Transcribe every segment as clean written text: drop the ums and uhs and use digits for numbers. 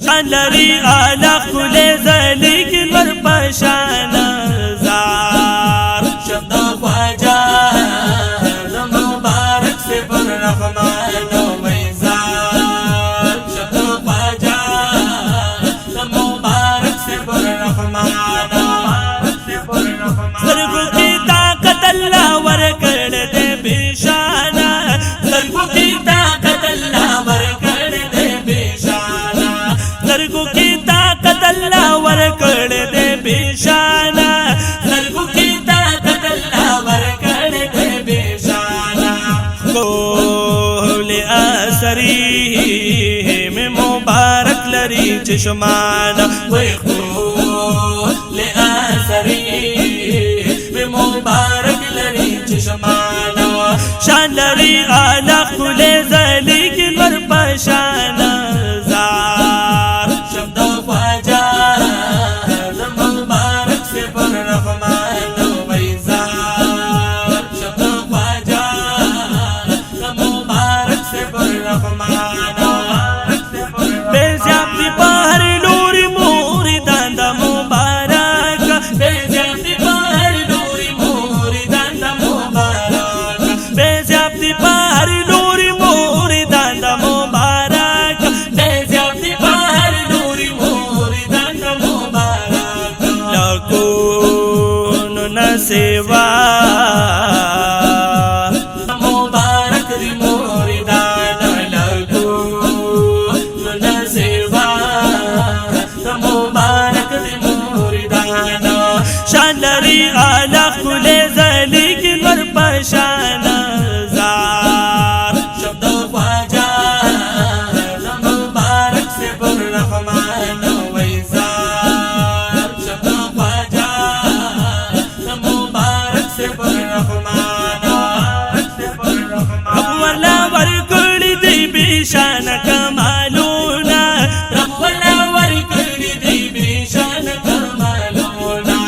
شان لري اعلی خلی زلیگی نور پشان زار شبد خواجہ مبارک سے پر رحمان و میزار شبد خواجہ مبارک سے پر رحمان سرگو کی طاقت اللہ ورکڑ دے بیشانا سرگو کی طاقت اللہ ورکڑ دے بیشانا سرگو کی طاقت اللہ ورکڑ دے بیشانا سرگو کی طاقت اللہ ورکڑ دے بیشانا کول اثری میں مبارک لری چشمانا وی کول اثری مبارک لری چشمانا شان لری اعلی خلی زلیگی نور پشان زار شبد خواجہ مبارک سے پر رحمان و میزار شبد خواجہ مبارک سے پر رحمان بے زیادتی باہر نوری موری داندہ مبارک بے زیادتی باہر نوری موری داندہ مبارک بے زیادتی باہر نوری موری داندہ مبارک لکون نسوا مبارک دی موری داندہ لکون نسوا مبارک دی موری داندہ شان لری اعلی خلی زلیگی نور پشان شان کمالونا رب اللہ ورکڑی دی بیشان کمالونا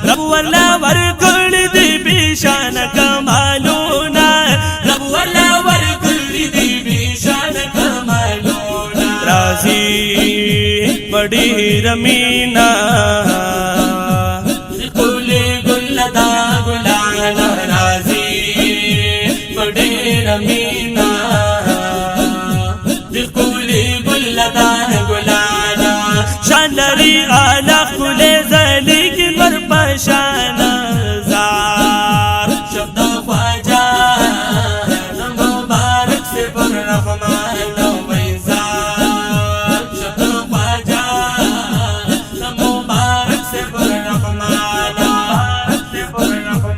رب اللہ ورکڑی دی بیشان کمالونا رب اللہ ورکڑی دی بیشان کمالونا رازی بڑی رمینا کلی گلدا گلانا رازی بڑی رمینا شان لری اعلی خلی زلیگی نور پشان زار شبد خواجہ مبارک سے پر رحمان و میزار شبد خواجہ مبارک سے پر رحمان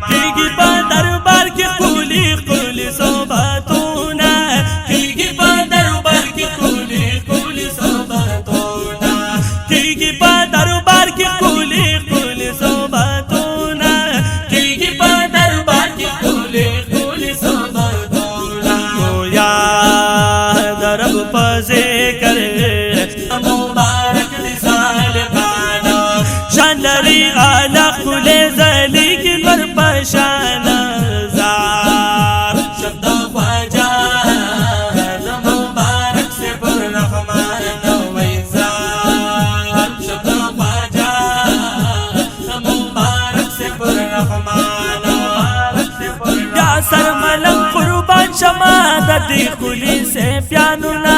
تیگی پا دربار کی قولی قولی صحبتونا تیگی پا دربار کی قولی قولی صحبتونا تیگی پا دربار کی قولی قولی صحبتونا تیگی پا دربار کی قولی قولی صحبتونا گویا درب پزے کرے مبارک لسال بانا شان لری اعلی خلی زلیگی نور پشان زار شبد خواجہ مبارک سے پر رحمان و میزار شبد خواجہ مبارک سے پر رحمان یا سر ملنگ قربان شما دی خلی سے پیانونا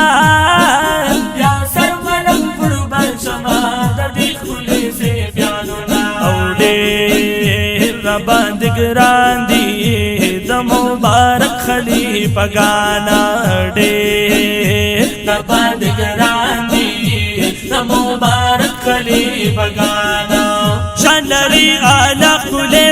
یا سر ملنگ قربان شما دی خلی سے پیانونا اوڑے ربان دگران دی د مبارک خلیفہ گانا ڈے ربان دگران دی د مبارک خلیفہ گانا شان لری اعلی خلی